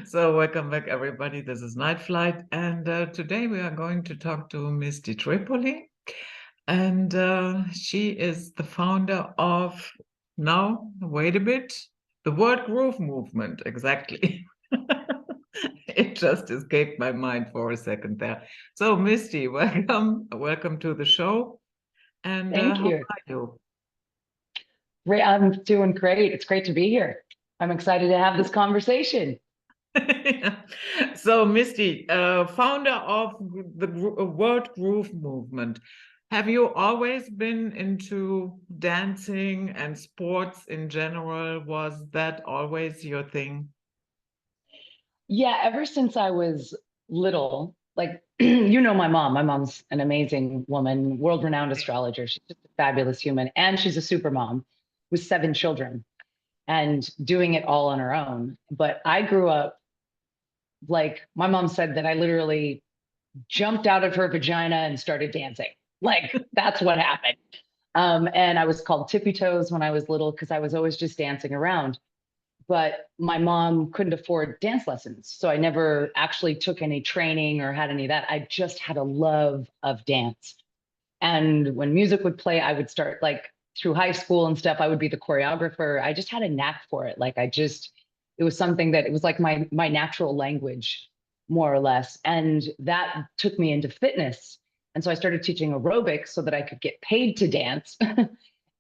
So, welcome back, everybody. This is Night Flight, and today we are going to talk to Misty Tripoli, and she is the founder of, now, wait a bit, the World Groove Movement. Exactly. It just escaped my mind for a second there. So, Misty, welcome to the show. And Thank how you. are you? I'm doing great. It's great to be here. I'm excited to have this conversation. So, Misty, founder of the World Groove Movement, have you always been into dancing and sports in general? Was that always your thing? Yeah, ever since I was little, like, you know, my mom. My mom's an amazing woman, world-renowned astrologer. She's just a fabulous human. And she's a super mom with 7 children and doing it all on her own. But I grew up, like, my mom said that I literally jumped out of her vagina and started dancing. Like, that's what happened. And I was called Tippy Toes when I was little because I was always just dancing around. But my mom couldn't afford dance lessons. So I never actually took any training or had any of that. I just had a love of dance. And when music would play, I would start like through high school and stuff, I would be the choreographer. I just had a knack for it. It was something that it was like my natural language, more or less. And that took me into fitness. And so I started teaching aerobics so that I could get paid to dance.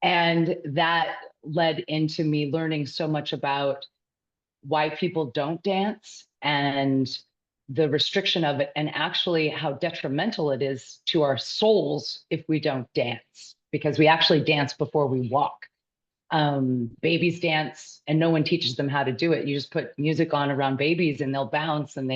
And that led into me learning so much about why people don't dance and the restriction of it, and actually how detrimental it is to our souls if we don't dance, because we actually dance before we walk. Babies dance and no one teaches them how to do it. You just put music on around babies and they'll bounce, and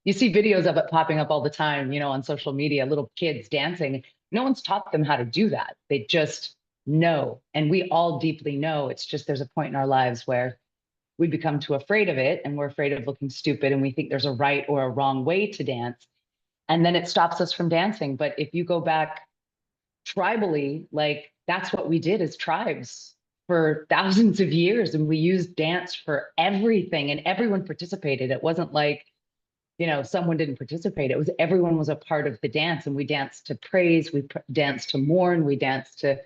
you see videos of it popping up all the time, on social media, little kids dancing. No one's taught them how to do that. They just know. And we all deeply know. It's just there's a point in our lives where we become too afraid of it, and we're afraid of looking stupid, and we think there's a right or a wrong way to dance. And then it stops us from dancing. But if you go back tribally, like that's what we did as tribes for thousands of years. And we used dance for everything, and everyone participated. It wasn't like, someone didn't participate. It was everyone was a part of the dance. And we danced to praise, danced to mourn, we danced to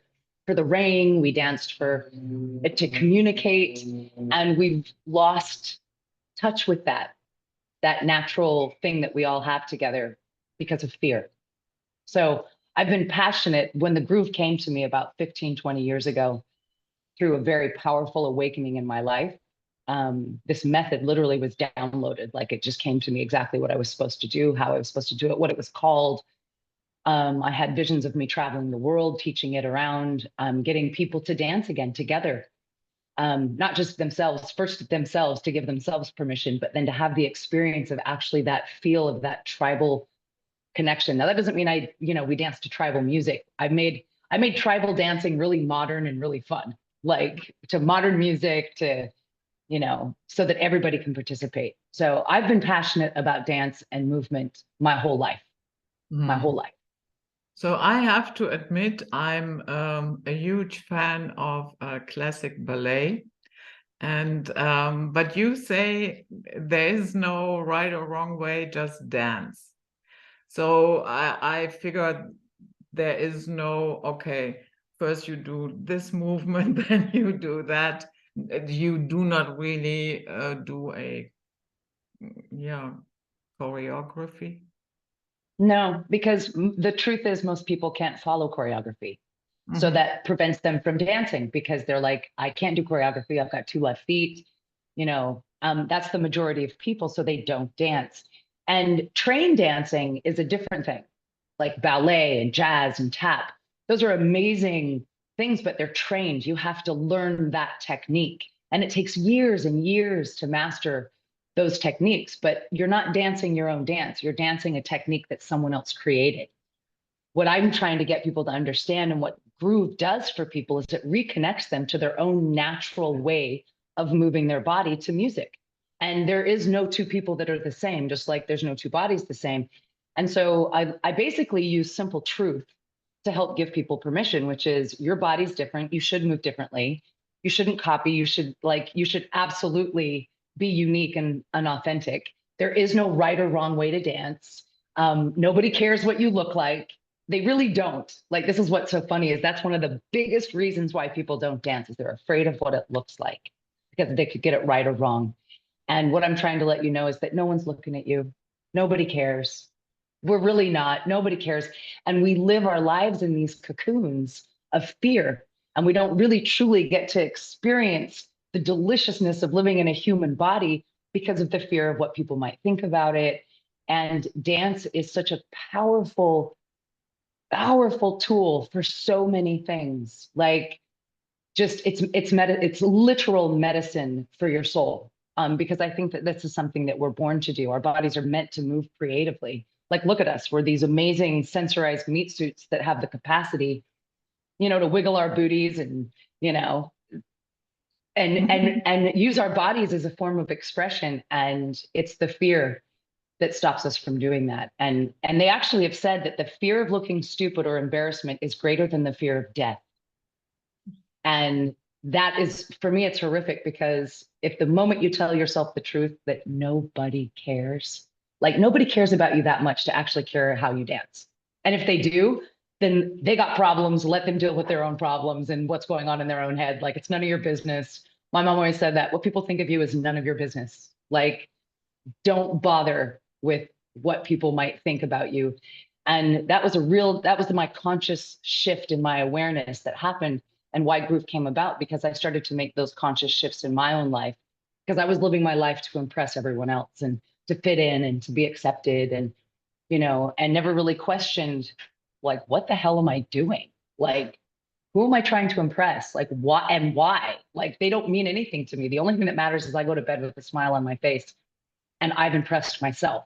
for the rain, we danced for it to communicate. And we've lost touch with that natural thing that we all have together because of fear. So I've been passionate when the groove came to me about 15, 20 years ago through a very powerful awakening in my life. This method literally was downloaded. Like it just came to me exactly what I was supposed to do, how I was supposed to do it, what it was called. I had visions of me traveling the world, teaching it around, getting people to dance again together. Not just themselves, first themselves to give themselves permission, but then to have the experience of actually that feel of that tribal connection. Now that doesn't mean we dance to tribal music. I made tribal dancing really modern and really fun, like to modern music, to so that everybody can participate. So I've been passionate about dance and movement my whole life, my Hmm. whole life. So I have to admit, I'm a huge fan of classic ballet. And but you say there is no right or wrong way, just dance. So I figured there is no, okay, first you do this movement, then you do that. You do not really do a, yeah, choreography. No, because the truth is most people can't follow choreography. So Hmm. that prevents them from dancing because they're like, I can't do choreography. I've got 2 left feet. That's the majority of people. So they don't dance. And train dancing is a different thing, like ballet and jazz and tap. Those are amazing things, but they're trained. You have to learn that technique. And it takes years and years to master those techniques, but you're not dancing your own dance. You're dancing a technique that someone else created. What I'm trying to get people to understand and what groove does for people is it reconnects them to their own natural way of moving their body to music. And there is no two people that are the same, just like there's no two bodies the same. And so I basically use simple truth to help give people permission, which is your body's different. You should move differently. You shouldn't copy. You should absolutely be unique and unauthentic. There is no right or wrong way to dance. Nobody cares what you look like. They really don't. Like, this is what's so funny is that's one of the biggest reasons why people don't dance is they're afraid of what it looks like because they could get it right or wrong. And what I'm trying to let you know is that no one's looking at you. Nobody cares. We're really not. Nobody cares. And we live our lives in these cocoons of fear. And we don't really truly get to experience the deliciousness of living in a human body because of the fear of what people might think about it. And dance is such a powerful, powerful tool for so many things. Like, just it's literal medicine for your soul. Because I think that this is something that we're born to do. Our bodies are meant to move creatively. Like, look at us. We're these amazing sensorized meat suits that have the capacity, to wiggle our booties and, and use our bodies as a form of expression. And it's the fear that stops us from doing that. And they actually have said that the fear of looking stupid or embarrassment is greater than the fear of death. And that is, for me, it's horrific because if the moment you tell yourself the truth that nobody cares, like nobody cares about you that much to actually care how you dance. And if they do, then they got problems, let them deal with their own problems and what's going on in their own head. Like, it's none of your business. My mom always said that what people think of you is none of your business. Like, don't bother with what people might think about you. And that was my conscious shift in my awareness that happened and why Groove came about, because I started to make those conscious shifts in my own life because I was living my life to impress everyone else and to fit in and to be accepted and, and never really questioned, like, what the hell am I doing? Like, who am I trying to impress? Like, what and why? Like, they don't mean anything to me. The only thing that matters is I go to bed with a smile on my face and I've impressed myself.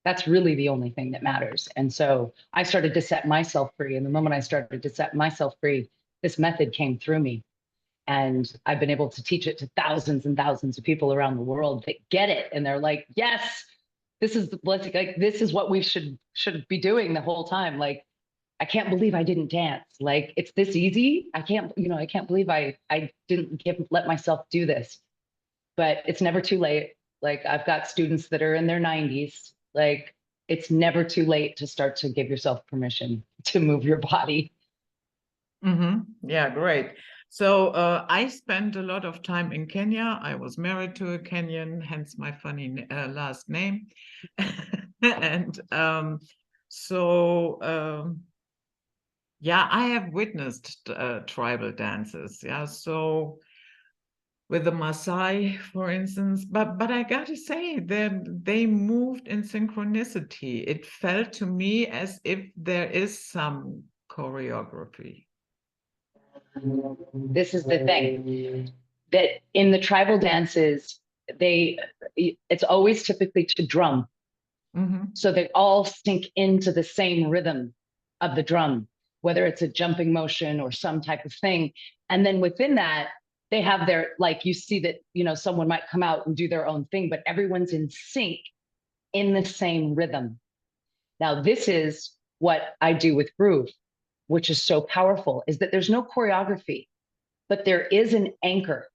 That's really the only thing that matters. And so I started to set myself free. And the moment I started to set myself free, this method came through me. And I've been able to teach it to thousands and thousands of people around the world that get it. And they're like, yes, this is this is what we should be doing the whole time. Like, I can't believe I didn't dance. Like, it's this easy. I can't believe I didn't let myself do this. But it's never too late. Like, I've got students that are in their 90s. Like, it's never too late to start to give yourself permission to move your body. Yeah, great. So I spent a lot of time in Kenya. I was married to a Kenyan, hence my funny last name. And yeah, I have witnessed tribal dances. Yeah, so with the Maasai, for instance, but I got to say that they moved in synchronicity. It felt to me as if there is some choreography. This is the thing, that in the tribal dances, it's always typically to drum. So they all sync into the same rhythm of the drum, whether it's a jumping motion or some type of thing. And then within that, they have their, like, you see that, someone might come out and do their own thing, but everyone's in sync in the same rhythm. Now, this is what I do with Groove, which is so powerful, is that there's no choreography, but there is an anchor,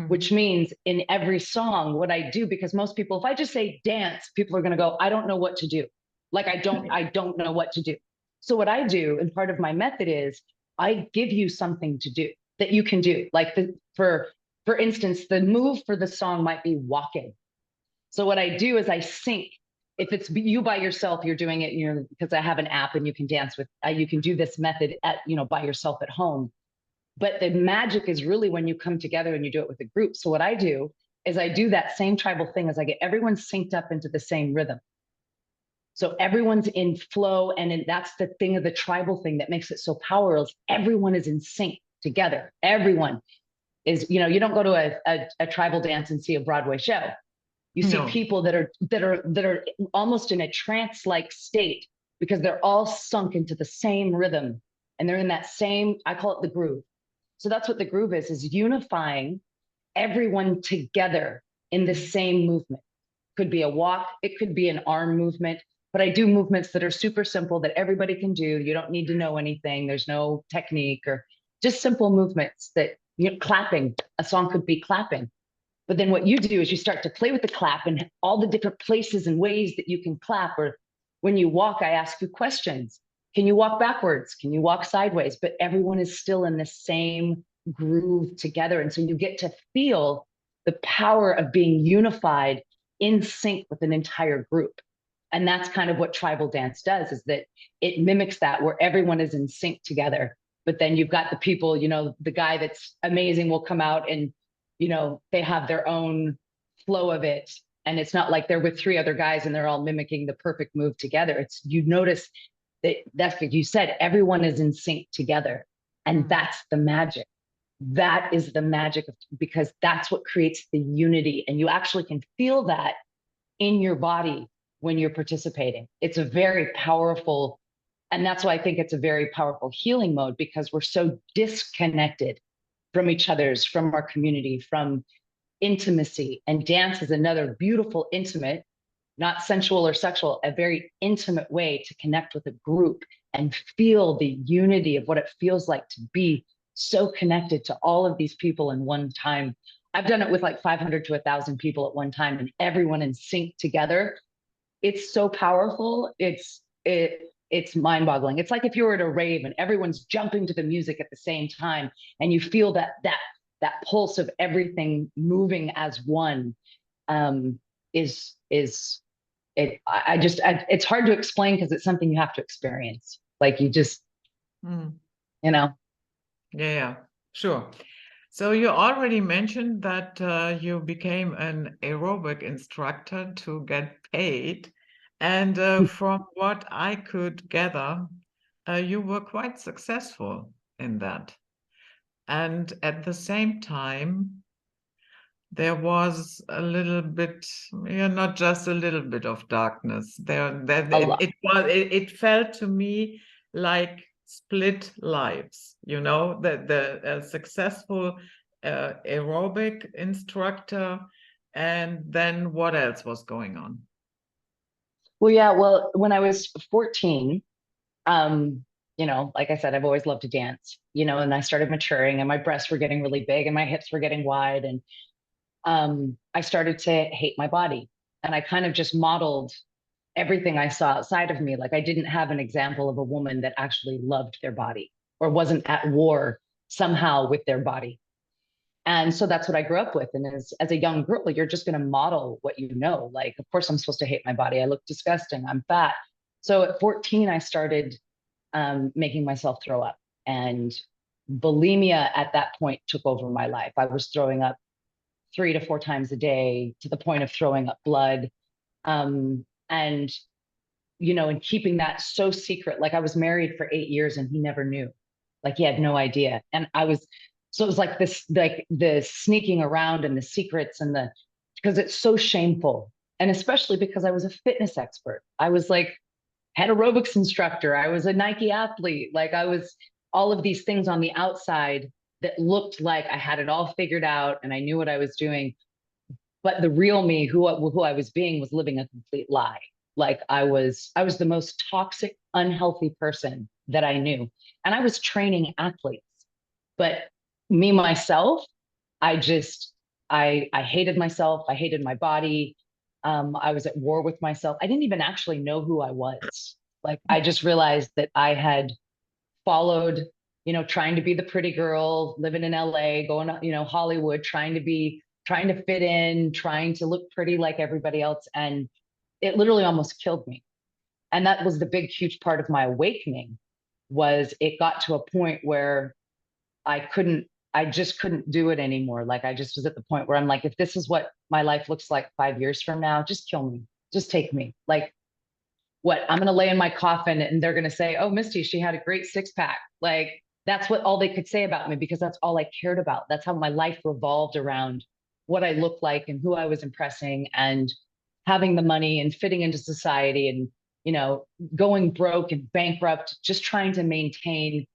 which means in every song, what I do, because most people, if I just say dance, people are going to go, I don't know what to do. Like, I don't know what to do. So what I do, and part of my method is I give you something to do that you can do. Like, for instance, the move for the song might be walking. So what I do is I sync. If it's you by yourself, you're doing it, because I have an app and you can dance with, you can do this method by yourself at home. But the magic is really when you come together and you do it with a group. So what I do is I do that same tribal thing as I get everyone synced up into the same rhythm. So everyone's in flow. And that's the thing of the tribal thing that makes it so powerful. Everyone is in sync together. Everyone is, you don't go to a tribal dance and see a Broadway show. You see people that are almost in a trance-like state because they're all sunk into the same rhythm. And they're in that same, I call it the groove. So that's what the groove is unifying everyone together in the same movement. Could be a walk, it could be an arm movement, but I do movements that are super simple that everybody can do. You don't need to know anything. There's no technique, or just simple movements that, clapping. A song could be clapping, But then what you do is you start to play with the clap and all the different places and ways that you can clap. Or when you walk, I ask you questions. Can you walk backwards? Can you walk sideways? But everyone is still in the same groove together. And so you get to feel the power of being unified in sync with an entire group. And that's kind of what tribal dance does, is that it mimics that, where everyone is in sync together. But then you've got the people, you know, the guy that's amazing will come out and, you know, they have their own flow of it. And it's not like they're with three other guys and they're all mimicking the perfect move together. It's, you notice that that's what you said, everyone is in sync together. And that's the magic. That is the magic of, because that's what creates the unity. And you actually can feel that in your body when you're participating. It's a very powerful, and that's why I think it's a very powerful healing mode, because we're so disconnected from each other's, from our community, from intimacy. And dance is another beautiful, intimate, not sensual or sexual, a very intimate way to connect with a group and feel the unity of what it feels like to be so connected to all of these people in one time. I've done it with like 500 to 1,000 people at one time, and everyone in sync together. It's so powerful. It's mind-boggling. It's like if you were at a rave and everyone's jumping to the music at the same time, and you feel that pulse of everything moving as one. Is it? It's hard to explain because it's something you have to experience. Like you just, you know. Yeah, sure. So you already mentioned that you became an aerobic instructor to get paid. And from what I could gather, you were quite successful in that. And at the same time, there was a little bit, yeah, not just a little bit of darkness. A lot. It felt to me like split lives, you know, the successful aerobic instructor, and then what else was going on? Well, yeah. Well, when I was 14, you know, like I said, I've always loved to dance, you know, and I started maturing and my breasts were getting really big and my hips were getting wide. And I started to hate my body. And I kind of just modeled everything I saw outside of me. Like I didn't have an example of a woman that actually loved their body or wasn't at war somehow with their body. And so that's what I grew up with. And as a young girl, you're just going to model what you know. Like, of course, I'm supposed to hate my body. I look disgusting. I'm fat. So at 14, I started making myself throw up. And bulimia at that point took over my life. I was throwing up 3 to 4 times a day to the point of throwing up blood. And, you know, and keeping that so secret. Like I was married for 8 years and he never knew. Like he had no idea. And I was, so it was like this, like the sneaking around and the secrets and the, because it's so shameful. And especially because I was a fitness expert. I was like head aerobics instructor. I was a Nike athlete. Like I was all of these things on the outside that looked like I had it all figured out and I knew what I was doing. But the real me, who I was being, was living a complete lie. Like I was the most toxic, unhealthy person that I knew. And I was training athletes. But me, myself, I just, I hated myself. I hated my body. I was at war with myself. I didn't even actually know who I was. Like I just realized that I had followed, you know, trying to be the pretty girl, living in LA, going to, you know, Hollywood, trying to fit in, trying to look pretty like everybody else. And it literally almost killed me. And that was the big, huge part of my awakening. Was it got to a point where I just couldn't do it anymore. Like I just was at the point where I'm like, if this is what my life looks like 5 years from now, just kill me, just take me. Like what, I'm going to lay in my coffin and they're going to say, oh, Misty, she had a great 6-pack. Like that's what all they could say about me, because that's all I cared about. That's how my life revolved around what I looked like and who I was impressing and having the money and fitting into society and, you know, going broke and bankrupt, just trying to maintain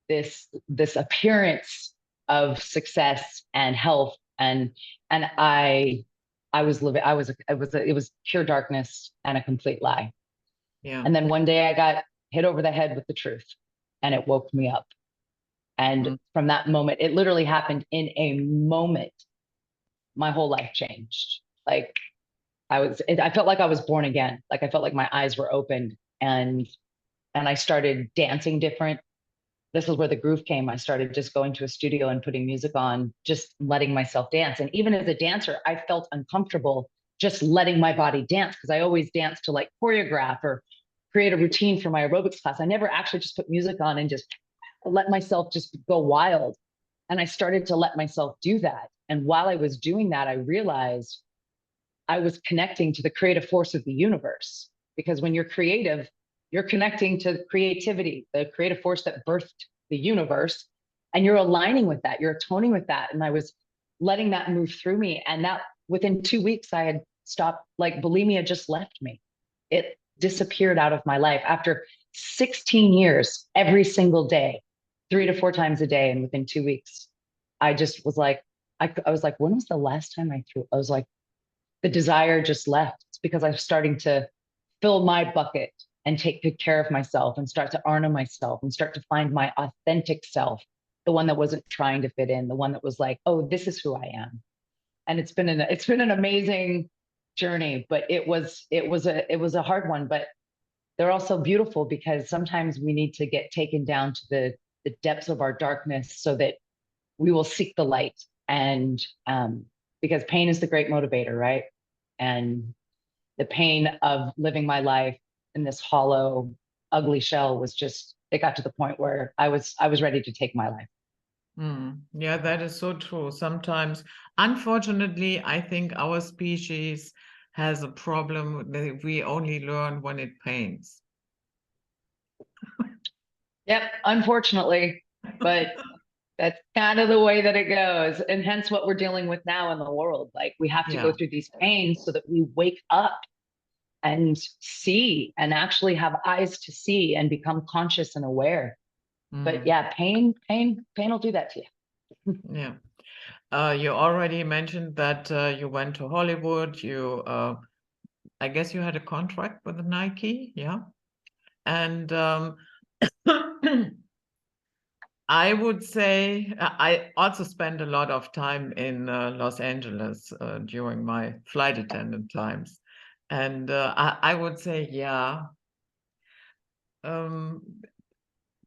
this appearance of success and health. And I was living, it was pure darkness and a complete lie. Yeah. And then one day I got hit over the head with the truth and it woke me up. And from that moment, it literally happened in a moment. my whole life changed. Like I felt like I was born again. Like I felt like my eyes were opened, and I started dancing different. This is where the groove came. I started just going to a studio and putting music on, just letting myself dance. And even as a dancer, I felt uncomfortable just letting my body dance because I always danced to like choreograph or create a routine for my aerobics class. I never actually just put music on and just let myself just go wild. And I started to let myself do that. And while I was doing that, I realized I was connecting to the creative force of the universe. Because when you're creative, you're connecting to creativity, the creative force that birthed the universe, and you're aligning with that, you're atoning with that. And I was letting that move through me. And that within 2 weeks, I had stopped, like bulimia just left me. It disappeared out of my life after 16 years, every single day, 3 to 4 times a day. And within 2 weeks, I just was like, I was like, when was the last time I threw? I was like, the desire just left. It's because I'm starting to fill my bucket and take good care of myself and start to honor myself and start to find my authentic self, the one that wasn't trying to fit in, the one that was like, oh, this is who I am. And it's been an amazing journey, but it was a hard one, but they're also beautiful because sometimes we need to get taken down to the depths of our darkness so that we will seek the light. And because pain is the great motivator, right? And the pain of living my life in this hollow, ugly shell was just, it got to the point where I was ready to take my life. Yeah, that is so true. Sometimes, unfortunately, I think our species has a problem that we only learn when it pains. Yep, unfortunately, but that's kind of the way that it goes. And hence what we're dealing with now in the world. Like we have to go Yeah. through these pains so that we wake up and see and actually have eyes to see and become conscious and aware. But Mm, yeah, pain will do that to you. yeah. You already mentioned that you went to Hollywood. I guess you had a contract with Nike, yeah? And I would say I also spent a lot of time in Los Angeles during my flight attendant times. And I would say, yeah, um,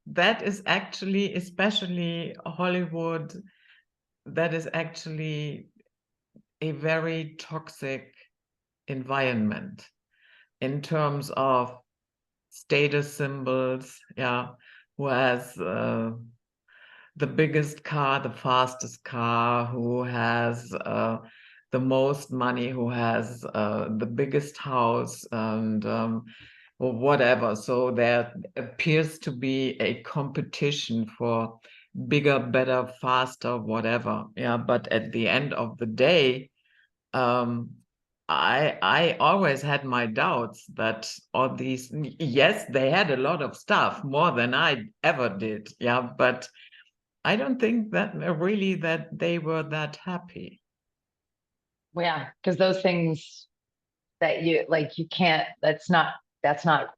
that is actually, especially Hollywood, that is actually a very toxic environment in terms of status symbols, yeah, who has the biggest car, the fastest car, who has the most money, who has the biggest house, and or whatever. So there appears to be a competition for bigger, better, faster, whatever. Yeah, but at the end of the day, um, I always had my doubts that all these, yes, they had a lot of stuff, more than I ever did. Yeah, but I don't think that really that they were that happy. Well, yeah, because those things that you like, you can't, that's not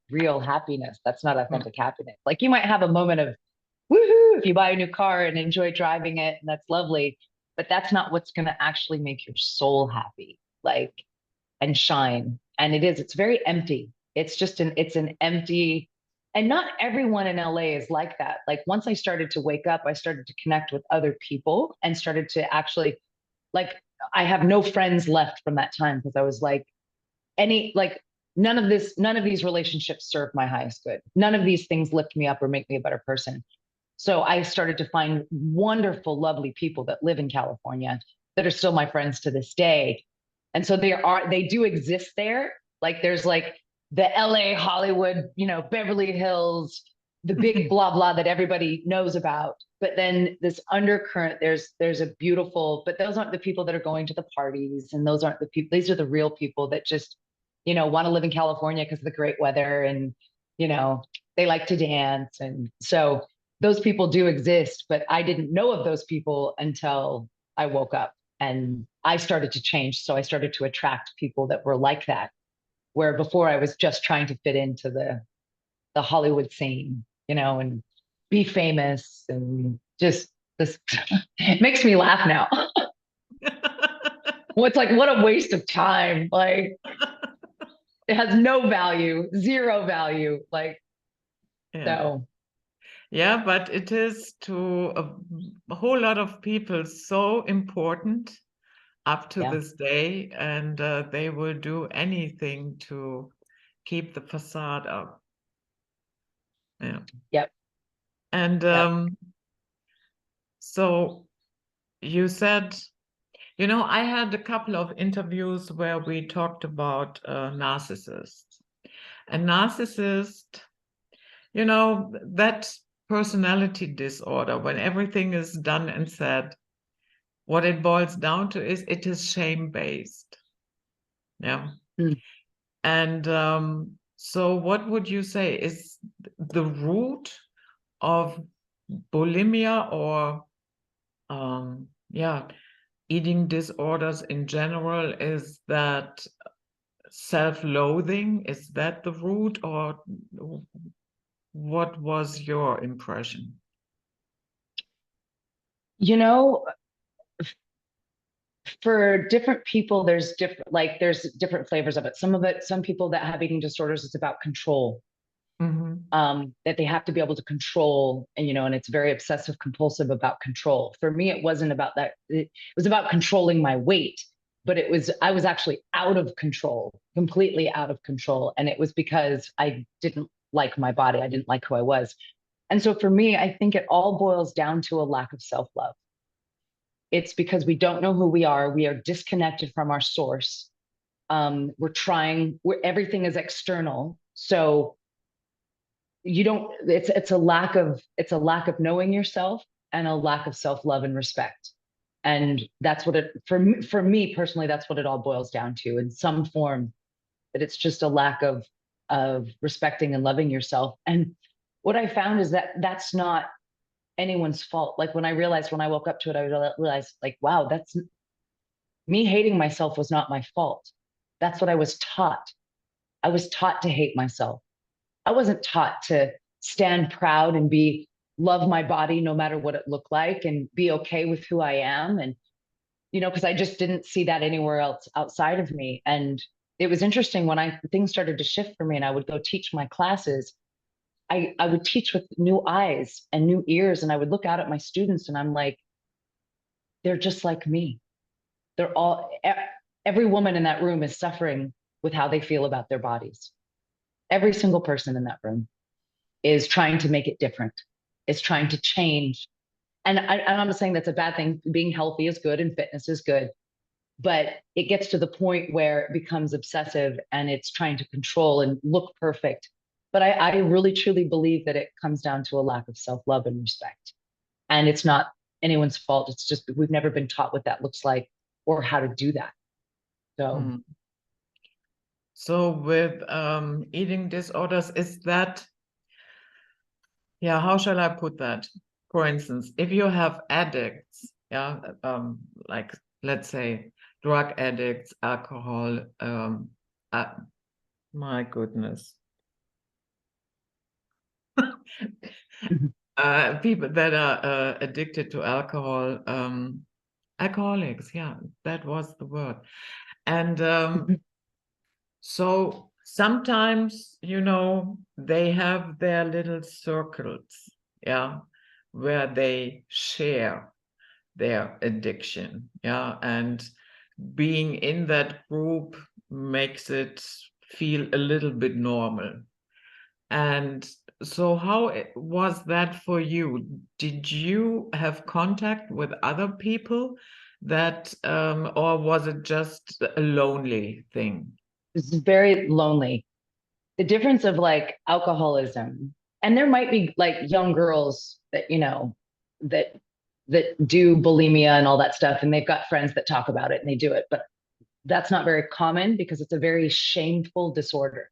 real happiness. That's not Mm, authentic happiness. Like you might have a moment of woohoo if you buy a new car and enjoy driving it, and that's lovely, but that's not what's going to actually make your soul happy. Like, and shine. And it's very empty. It's an empty, and not everyone in LA is like that. Like once I started to wake up, I started to connect with other people and started to actually, like, I have no friends left from that time because I was like, like, none of these relationships serve my highest good. None of these things lift me up or make me a better person. So I started to find wonderful, lovely people that live in California that are still my friends to this day. And so they do exist there. Like there's like the LA, Hollywood, Beverly Hills, the big blah blah that everybody knows about. But then this undercurrent, there's a beautiful, but those aren't the people that are going to the parties, and those aren't the people, these are the real people that just, want to live in California because of the great weather, and you know, they like to dance. And so those people do exist, but I didn't know of those people until I woke up and I started to change. So I started to attract people that were like that, where before I was just trying to fit into the Hollywood scene, and be famous and just this. It makes me laugh now. What's like, what a waste of time. Like, it has no value, zero value. Like, Yeah. so Yeah, but it is to a whole lot of people so important up to yeah, this day, and they will do anything to keep the facade up. Yeah. yep, And yep. so you said, you know, I had a couple of interviews where we talked about narcissists. And narcissist, you know, that personality disorder, when everything is done and said, what it boils down to is it is shame-based. Yeah. Mm. And so what would you say is the root of bulimia or yeah, eating disorders in general? Is that self-loathing? Is that the root, or what was your impression? You know, for different people, there's different flavors of it. Some people that have eating disorders, it's about control. Mm-hmm. That they have to be able to control, and and it's very obsessive compulsive about control. For me, it wasn't about that. It was about controlling my weight, but I was actually out of control, completely out of control. And it was because I didn't like my body. I didn't like who I was. And so for me, I think it all boils down to a lack of self-love. It's because we don't know who we are. We are disconnected from our source. Everything is external. So you don't it's a lack of knowing yourself and a lack of self-love and respect. And that's what it for me personally, that's what it all boils down to in some form, that it's just a lack of respecting and loving yourself. And what I found is that that's not anyone's fault. Like when I woke up to it, I realized, like, wow, that's me. Hating myself was not my fault. That's what I was taught. I was taught to hate myself. I wasn't taught to stand proud and love my body no matter what it looked like and be okay with who I am. And, because I just didn't see that anywhere else outside of me. And it was interesting when things started to shift for me and I would go teach my classes. I would teach with new eyes and new ears. And I would look out at my students and I'm like, they're just like me. They're all, every woman in that room is suffering with how they feel about their bodies. Every single person in that room is trying to make it different, is trying to change. And I'm not saying that's a bad thing. Being healthy is good and fitness is good, but it gets to the point where it becomes obsessive and it's trying to control and look perfect. But I really truly believe that it comes down to a lack of self-love and respect. And it's not anyone's fault. It's just we've never been taught what that looks like or how to do that. So Mm. So with eating disorders, is that, yeah, how shall I put that? For instance, if you have addicts, yeah, like let's say drug addicts, alcohol, uh, my goodness, mhm, people that are addicted to alcohol, alcoholics, yeah, that was the word. And mhm, so sometimes, they have their little circles, yeah, where they share their addiction, yeah, and being in that group makes it feel a little bit normal. And so how was that for you? Did you have contact with other people that or was it just a lonely thing? it's very lonely. The difference of like alcoholism, and there might be like young girls that that do bulimia and all that stuff, and they've got friends that talk about it and they do it, but that's not very common because it's a very shameful disorder.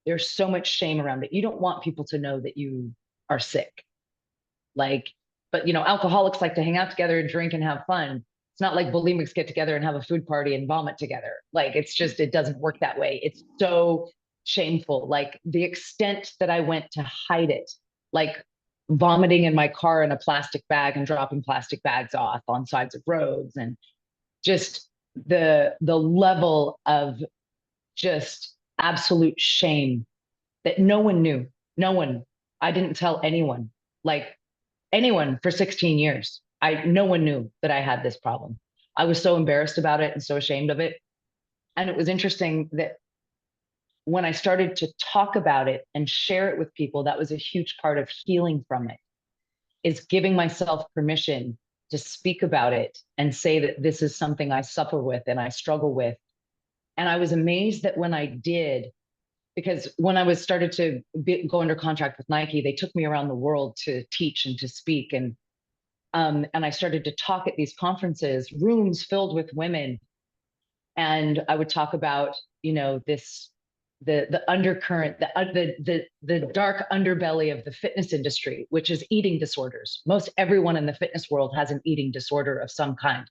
There's so much shame around it. You don't want people to know that you are sick. Like, but alcoholics like to hang out together and drink and have fun. It's not like bulimics get together and have a food party and vomit together. Like, it doesn't work that way. It's so shameful. Like the extent that I went to hide it, like vomiting in my car in a plastic bag and dropping plastic bags off on sides of roads, and just the level of just absolute shame that no one knew. No one. I didn't tell anyone, like anyone for 16 years. No one knew that I had this problem. I was so embarrassed about it and so ashamed of it. And it was interesting that when I started to talk about it and share it with people, that was a huge part of healing from it, is giving myself permission to speak about it and say that this is something I suffer with and I struggle with. And I was amazed that when I did, because when I was started to go under contract with Nike, they took me around the world to teach and to speak. And I started to talk at these conferences, rooms filled with women. And I would talk about, this, the undercurrent, the dark underbelly of the fitness industry, which is eating disorders. Most everyone in the fitness world has an eating disorder of some kind.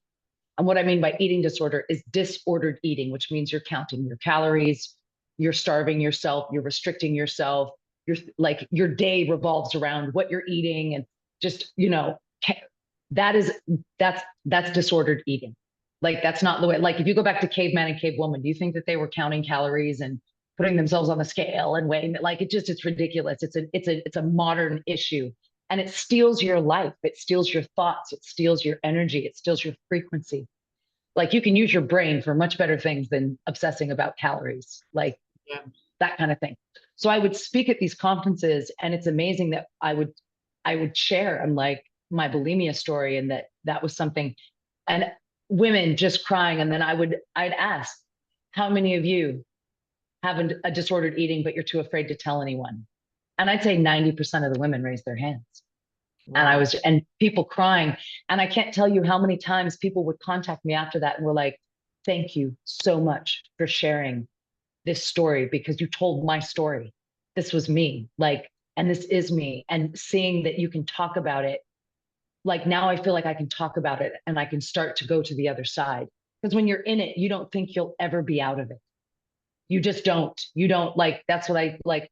And what I mean by eating disorder is disordered eating, which means you're counting your calories, you're starving yourself, you're restricting yourself, you're like your day revolves around what you're eating, and just, that is that's disordered eating. Like that's not the way. Like if you go back to caveman and cavewoman, do you think that they were counting calories and putting themselves on the scale and weighing it? Like it's ridiculous. It's a modern issue, and it steals your life. It steals your thoughts. It steals your energy. It steals your frequency. Like you can use your brain for much better things than obsessing about calories, like Yeah. that kind of thing. So I would speak at these conferences, and it's amazing that I would share, I'm like, my bulimia story, and that was something, and women just crying. And then I'd ask, how many of you have a disordered eating, but you're too afraid to tell anyone? And I'd say 90% of the women raised their hands. Wow. And people crying. And I can't tell you how many times people would contact me after that and were like, thank you so much for sharing this story, because you told my story. This was me. Like, and this is me. And seeing that you can talk about it, like now I feel like I can talk about it and I can start to go to the other side. Because when you're in it, you don't think you'll ever be out of it. You just don't. You don't, like, that's what I like.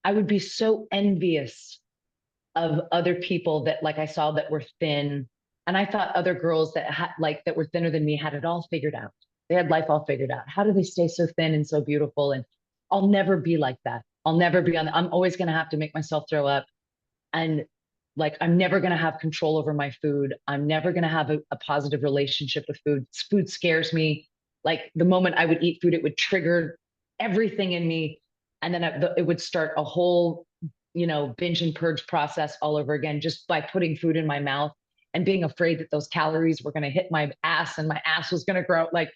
I would be so envious of other people that, like, I saw that were thin. And I thought other girls that had, like, that were thinner than me had it all figured out. They had life all figured out. How do they stay so thin and so beautiful? And I'll never be like that. I'll never be I'm always going to have to make myself throw up. And like, I'm never going to have control over my food. I'm never going to have a positive relationship with food. Food scares me. Like the moment I would eat food, it would trigger everything in me. And then it would start a whole, binge and purge process all over again, just by putting food in my mouth and being afraid that those calories were going to hit my ass and my ass was going to grow. Like,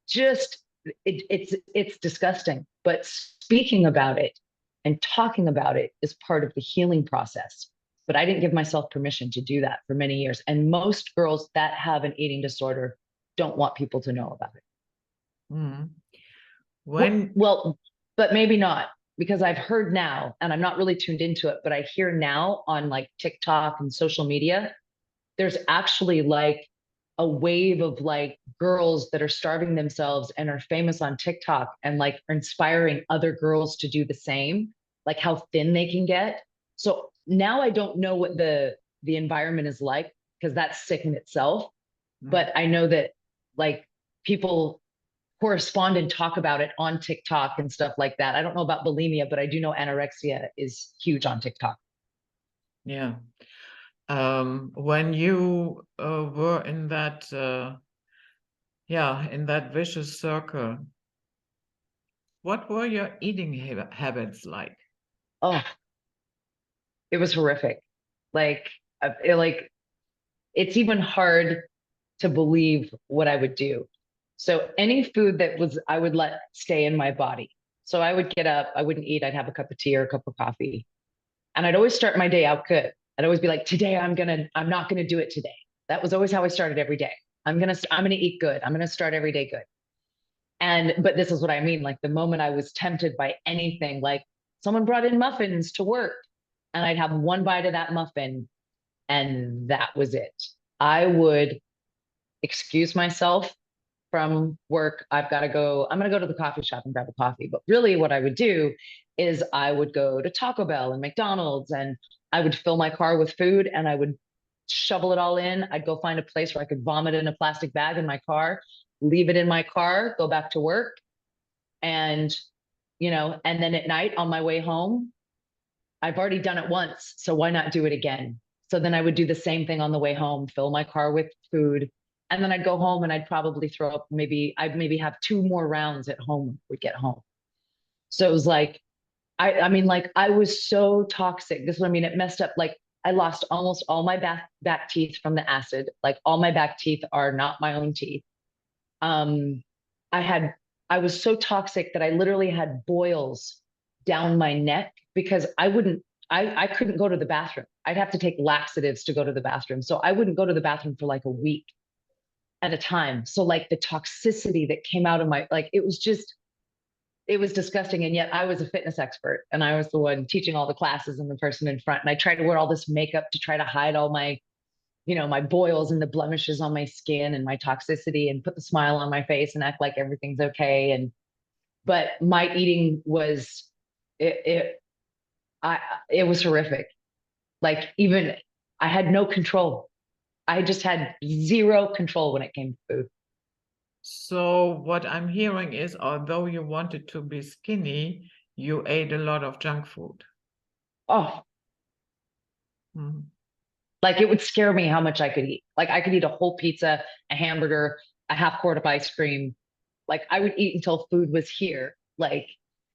just it's disgusting. But speaking about it and talking about it is part of the healing process. But I didn't give myself permission to do that for many years. And most girls that have an eating disorder don't want people to know about it. Mm. Well, When well, but maybe not, because I've heard now, and I'm not really tuned into it, but I hear now on like TikTok and social media, there's actually like a wave of like girls that are starving themselves and are famous on TikTok and like are inspiring other girls to do the same, like how thin they can get. So now I don't know what the environment is like, because that's sick in itself. mm, But I know that like people correspond and talk about it on TikTok and stuff like that. I don't know about bulimia, but I do know anorexia is huge on TikTok. yeah, when you were in that yeah, in that vicious circle, what were your eating habits like? Oh, it was horrific. Like, like it's even hard to believe what I would do. So any food that was, I would let stay in my body. So I would get up, I wouldn't eat, I'd have a cup of tea or a cup of coffee. And I'd always start my day out good. I'd always be like, today I'm not gonna do it today. That was always how I started every day. I'm gonna eat good. I'm gonna start every day good. But this is what I mean. Like the moment I was tempted by anything, like someone brought in muffins to work, and I'd have one bite of that muffin, and that was it. I would excuse myself from work. I'm going to go to the coffee shop and grab a coffee. But really, what I would do is I would go to Taco Bell and McDonald's, and I would fill my car with food and I would shovel it all in. I'd go find a place where I could vomit in a plastic bag in my car. leave it in my car, go back to work. And, and then at night on my way home, I've already done it once. So why not do it again? So then I would do the same thing on the way home, fill my car with food. And then I'd go home and I'd probably throw up. I'd maybe have 2 more rounds at home when we get home. So it was like, I mean, like I was so toxic. This is what I mean. It messed up. Like I lost almost all my back teeth from the acid. Like all my back teeth are not my own teeth. Um, I had, I was so toxic that I literally had boils down my neck because I couldn't go to the bathroom. I'd have to take laxatives to go to the bathroom. So I wouldn't go to the bathroom for like a week at a time. So like the toxicity that came out of like, it was disgusting. And yet I was a fitness expert and I was the one teaching all the classes and the person in front. And I tried to wear all this makeup to try to hide all my, my boils and the blemishes on my skin and my toxicity and put the smile on my face and act like everything's okay. But my eating was, it, it was horrific. Like even I had no control. I just had zero control when it came to food. So what I'm hearing is, although you wanted to be skinny, you ate a lot of junk food. Oh, Mhm. like it would scare me how much I could eat. Like I could eat a whole pizza, a hamburger, a half quart of ice cream. Like I would eat until food was here. Like,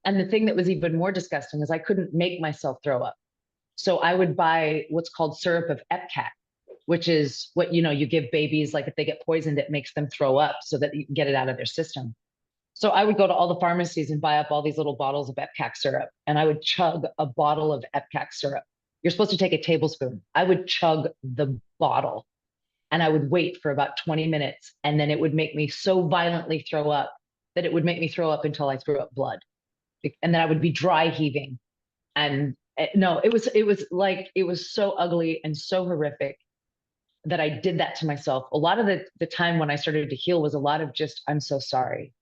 and the thing that was even more disgusting is I couldn't make myself throw up. So I would buy what's called syrup of Epcac, which is what, you give babies, like if they get poisoned, it makes them throw up so that you can get it out of their system. So I would go to all the pharmacies and buy up all these little bottles of Epcac syrup, and I would chug a bottle of Epcac syrup. You're supposed to take a tablespoon. I would chug the bottle and I would wait for about 20 minutes. And then it would make me so violently throw up that it would make me throw up until I threw up blood. And then I would be dry heaving. And no, it was so ugly and so horrific that I did that to myself. A lot of the time when I started to heal was a lot of just, I'm so sorry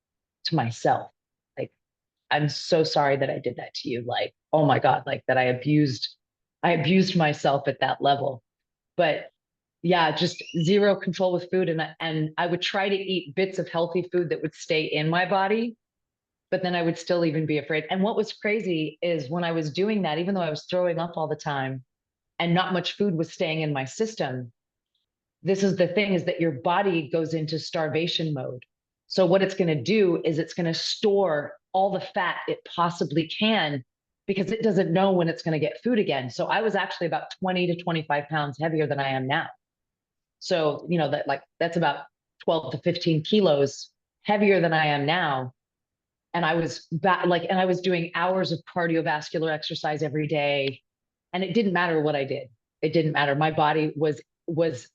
to myself. Like, I'm so sorry that I did that to you. Like, oh my God, like that I abused myself at that level. But yeah, just zero control with food. And I would try to eat bits of healthy food that would stay in my body, but then I would still even be afraid. And what was crazy is when I was doing that, even though I was throwing up all the time and not much food was staying in my system, this is the thing is that your body goes into starvation mode. So what it's going to do is it's going to store all the fat it possibly can because it doesn't know when it's going to get food again. So I was actually about 20 to 25 pounds heavier than I am now. So, that's about 12 to 15 kilos heavier than I am now. And I was and I was doing hours of cardiovascular exercise every day. And it didn't matter what I did. It didn't matter. My body was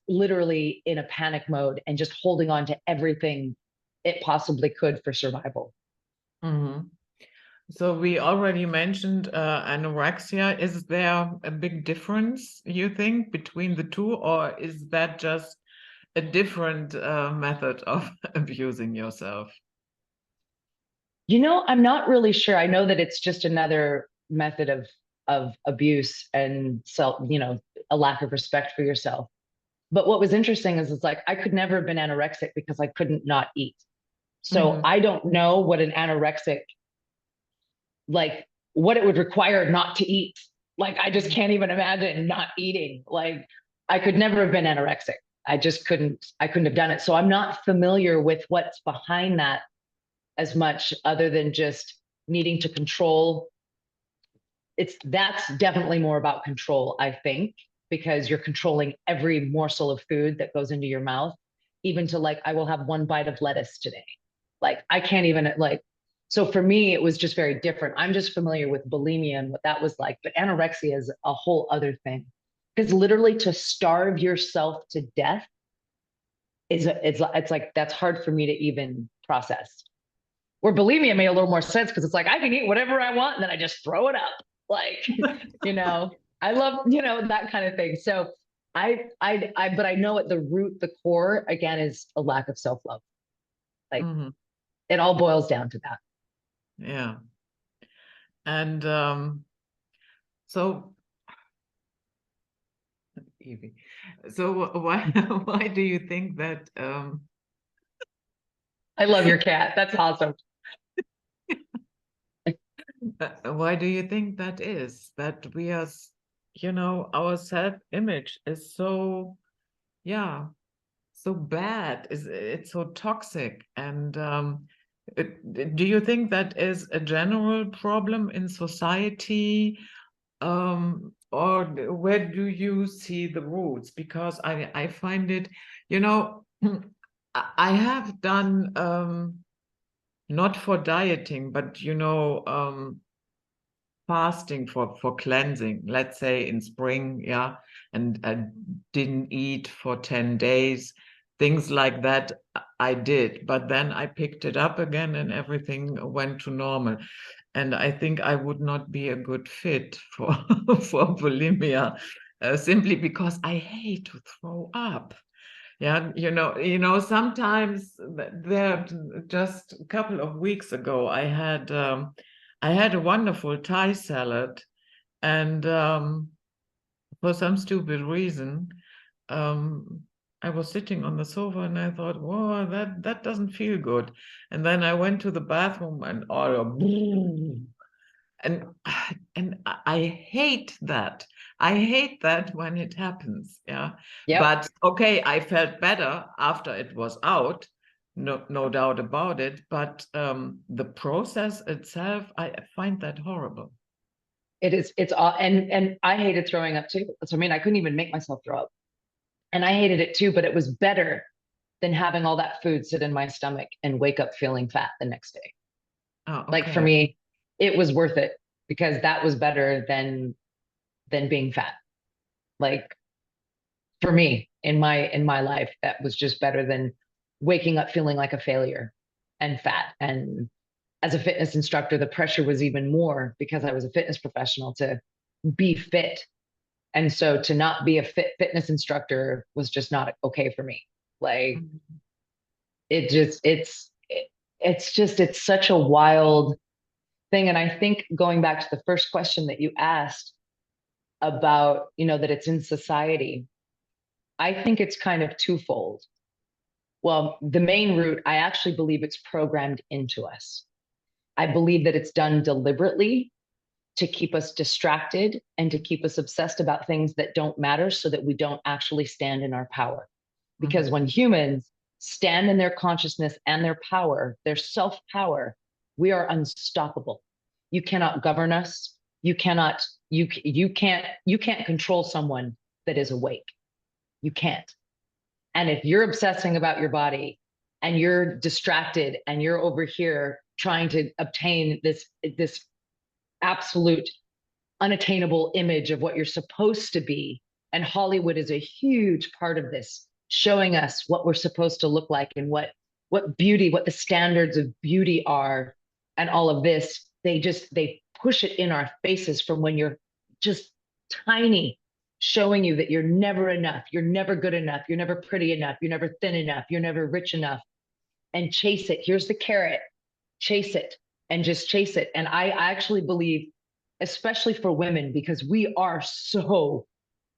literally in a panic mode and just holding on to everything it possibly could for survival. Mhm. So we already mentioned anorexia. Is there a big difference, you think, between the two, or is that just a different method of abusing yourself? I'm not really sure. I know that it's just another method of abuse and a lack of respect for yourself. But what was interesting is it's like I could never have been anorexic because I couldn't not eat. So Mhm. I don't know what an anorexic, like what it would require not to eat. Like I just can't even imagine not eating. Like I could never have been anorexic. I couldn't have done it. So I'm not familiar with what's behind that as much other than just needing to control. That's definitely more about control, I think, because you're controlling every morsel of food that goes into your mouth, even to like, I will have one bite of lettuce today. Like, I can't even, like, so for me, it was just very different. I'm just familiar with bulimia and what that was like, but anorexia is a whole other thing. Because literally to starve yourself to death it's like, that's hard for me to even process. Where bulimia made a little more sense because it's like I can eat whatever I want and then I just throw it up. Like, I love, that kind of thing. So but I know at the root, the core again is a lack of self-love. Like Mhm. it all boils down to that. Yeah. And so, Evie, so why why do you think that I love your cat. That's awesome. Why do you think that is? That we are, our self-image is so, yeah, so bad. It's so toxic. And do you think that is a general problem in society? Or where do you see the roots? Because I find it, you know, I have done not for dieting, but fasting for cleansing, let's say in spring, yeah, and I didn't eat for 10 days, things like that I did, but then I picked it up again and everything went to normal. And I think I would not be a good fit for for bulimia, simply because I hate to throw up. Yeah, sometimes there, just a couple of weeks ago, I had a wonderful Thai salad, and for some stupid reason, um, I was sitting on the sofa and I thought, whoa, that doesn't feel good. And then I went to the bathroom and all, and I hate that. I hate that when it happens. Yeah. Yep. But okay, I felt better after it was out. No doubt about it. But the process itself, I find that horrible. It's all, and I hated throwing up too. So I mean, I couldn't even make myself throw up. And I hated it too, but it was better than having all that food sit in my stomach and wake up feeling fat the next day. Oh, Like for okay. me, it was worth it because that was better than being fat. Like for me in my life, that was just better than waking up feeling like a failure and fat. And as a fitness instructor, the pressure was even more because I was a fitness professional to be fit. And so to not be a fitness instructor was just not okay for me. Like Mhm. it just it's just it's such a wild thing. And I think going back to the first question that you asked about, that it's in society, I think it's kind of twofold. Well, the main root, I actually believe it's programmed into us. I believe that it's done deliberately to keep us distracted and to keep us obsessed about things that don't matter so that we don't actually stand in our power. Because Mhm. when humans stand in their consciousness and their power, their self power, we are unstoppable. You cannot govern us. You cannot, you can't control someone that is awake. You can't. And if you're obsessing about your body and you're distracted and you're over here trying to obtain this absolute unattainable image of what you're supposed to be, and Hollywood is a huge part of this, showing us what we're supposed to look like and what beauty, what the standards of beauty are, and all of this, they push it in our faces from when you're just tiny, showing you that you're never enough, you're never good enough, you're never pretty enough, you're never thin enough, you're never rich enough. And chase it. Here's the carrot. Chase it and just chase it. And I actually believe, especially for women, because we are so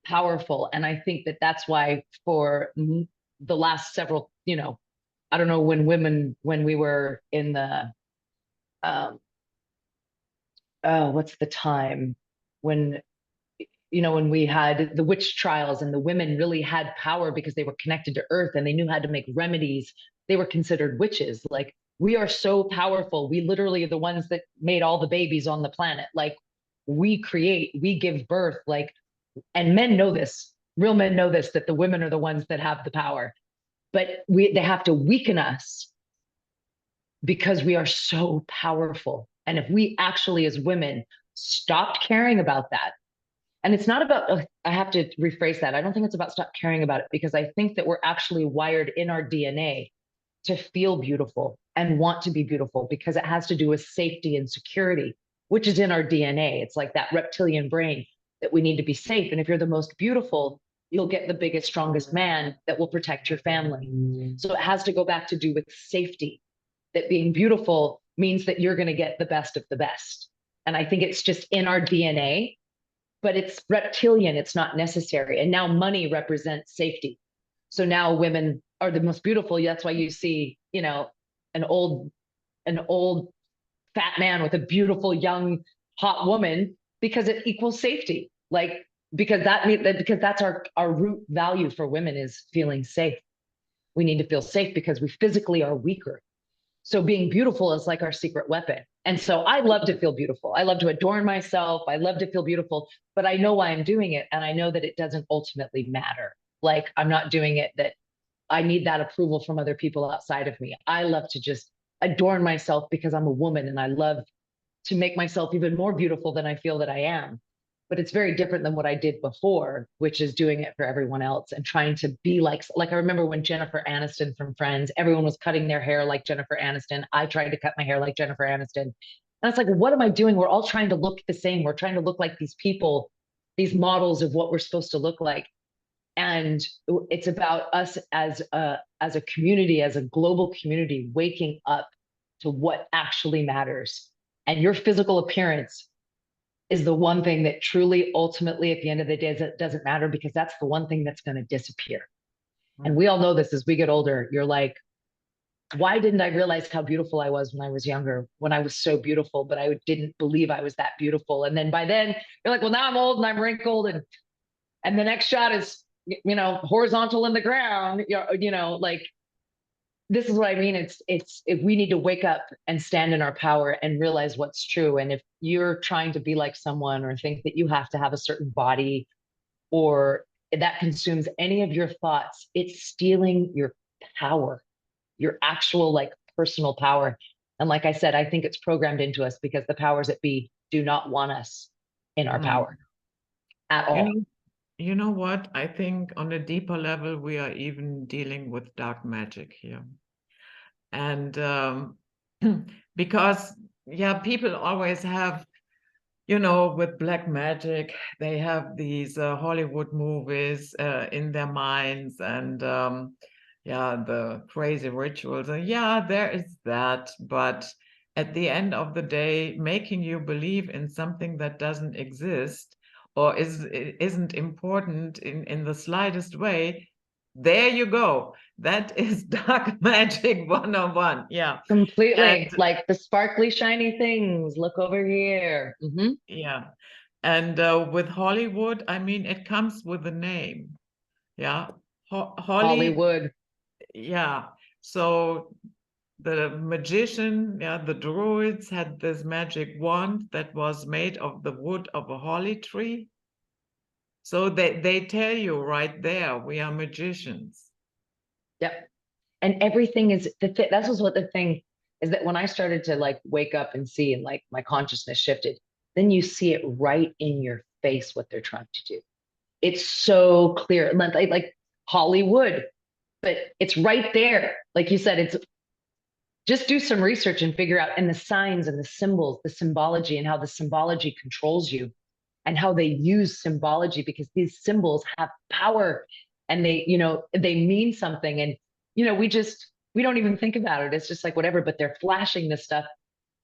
powerful. And I think that that's why for the last several, I don't know when we were in the, um, what's the time when, when we had the witch trials and the women really had power because they were connected to earth and they knew how to make remedies. They were considered witches. Like we are so powerful. We literally are the ones that made all the babies on the planet. Like we create, we give birth, like, and men know this. Real men know this, that the women are the ones that have the power. But they have to weaken us because we are so powerful. And if we actually, as women, stopped caring about that, and it's not about, I have to rephrase that. I don't think it's about stop caring about it because I think that we're actually wired in our DNA to feel beautiful and want to be beautiful because it has to do with safety and security, which is in our DNA. It's like that reptilian brain that we need to be safe. And if you're the most beautiful, you'll get the biggest, strongest man that will protect your family. So it has to go back to do with safety, that being beautiful means that you're going to get the best of the best. And I think it's just in our DNA, but it's reptilian, it's not necessary. And now money represents safety. So now women are the most beautiful. That's why you see, an old an old fat man with a beautiful young hot woman because it equals safety. Like because that's our root value for women is feeling safe. We need to feel safe because we physically are weaker. So being beautiful is like our secret weapon. And so I love to feel beautiful. I love to adorn myself. I love to feel beautiful, but I know why I'm doing it. And I know that it doesn't ultimately matter. Like I'm not doing it that I need that approval from other people outside of me. I love to just adorn myself because I'm a woman and I love to make myself even more beautiful than I feel that I am. But it's very different than what I did before, which is doing it for everyone else and trying to be like I remember when Jennifer Aniston from Friends, everyone was cutting their hair like Jennifer Aniston. I tried to cut my hair like Jennifer Aniston. And it's like, what am I doing? We're all trying to look the same. We're trying to look like these people, these models of what we're supposed to look like. And it's about us as a community, as a global community, waking up to what actually matters. And your physical appearance is the one thing that truly, ultimately, at the end of the day, doesn't matter because that's the one thing that's going to disappear. And we all know this as we get older. You're like, why didn't I realize how beautiful I was when I was younger, when I was so beautiful, but I didn't believe I was that beautiful. And then by then you're like, well, now I'm old and I'm wrinkled and the next shot is, horizontal in the ground, like this is what I mean. It's if we need to wake up and stand in our power and realize what's true. And if you're trying to be like someone or think that you have to have a certain body or that consumes any of your thoughts, it's stealing your power, your actual like personal power. And like I said, I think it's programmed into us because the powers that be do not want us in our Mm. power at You all. know, you know what? I think on a deeper level, we are even dealing with dark magic here. And because, yeah, people always have, with black magic, they have these Hollywood movies in their minds and, yeah, the crazy rituals. And yeah, there is that. But at the end of the day, making you believe in something that doesn't exist or isn't important in the slightest way, there you go. That is dark magic 101. Yeah. And Completely. Like the sparkly, shiny things. Look over here. yeah. And with Hollywood, I mean, it comes with a name. Yeah. Holly, Hollywood. yeah. So the magician, yeah, the druids had this magic wand that was made of the wood of a holly tree. So they tell you right there, we are magicians. Yep. And everything is that's was what the thing is that when I started to like wake up and see and like my consciousness shifted, then you see it right in your face what they're trying to do. It's so clear. Like Hollywood, but it's right there. Like you said, it's just do some research and figure out and the signs and the symbols, the symbology and how the symbology controls you and how they use symbology because these symbols have power and they mean something. And, we don't even think about it. It's just like whatever, but they're flashing this stuff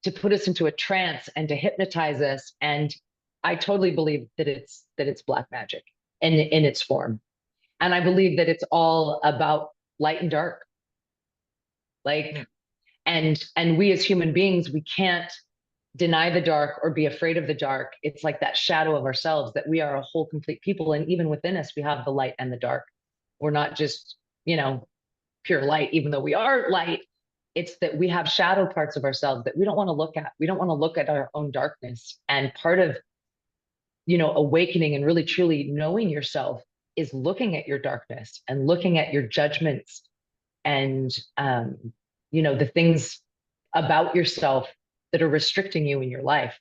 to put us into a trance and to hypnotize us. And I totally believe that it's black magic in its form. And I believe that it's all about light and dark. Like, Yeah. and we as human beings, we can't deny the dark or be afraid of the dark. It's like that shadow of ourselves that we are a whole complete people. And even within us, we have the light and the dark. We're not just, pure light, even though we are light. It's that we have shadow parts of ourselves that we don't want to look at. We don't want to look at our own darkness. And part of, awakening and really truly knowing yourself is looking at your darkness and looking at your judgments and, the things about yourself that are restricting you in your life.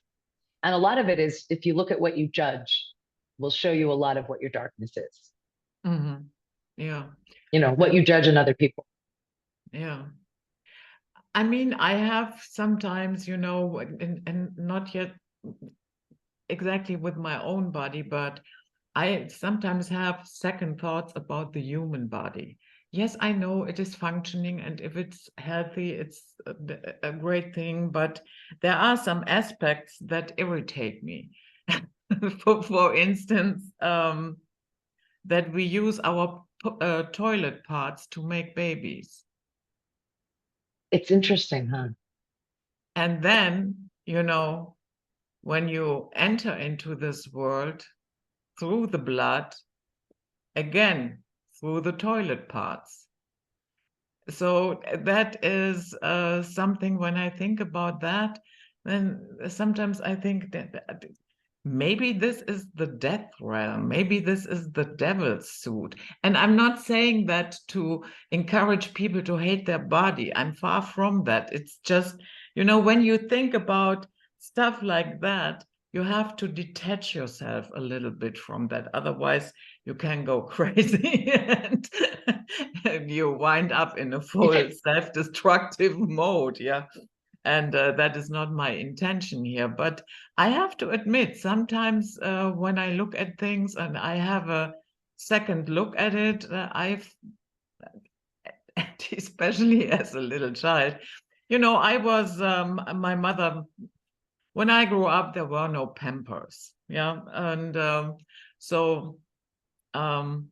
And a lot of it is if you look at what you judge, will show you a lot of what your darkness is. Mm-hmm. Yeah. What you judge in other people. Yeah. I mean, I have sometimes, and not yet exactly with my own body, but I sometimes have second thoughts about the human body. Yes, I know it is functioning, and if it's healthy, it's a great thing, but there are some aspects that irritate me. For instance, that we use our toilet parts to make babies. It's interesting, huh? And then, when you enter into this world through the blood, again, through the toilet parts. So that is something. When I think about that, then sometimes I think that maybe this is the death realm. Maybe this is the devil's suit. And I'm not saying that to encourage people to hate their body. I'm far from that. It's just, when you think about stuff like that, you have to detach yourself a little bit from that. Otherwise, you can go crazy and you wind up in a full self-destructive mode. Yeah. And that is not my intention here. But I have to admit, sometimes when I look at things and I have a second look at it, especially as a little child, I was, my mother, when I grew up, there were no Pampers. Yeah. And so, um,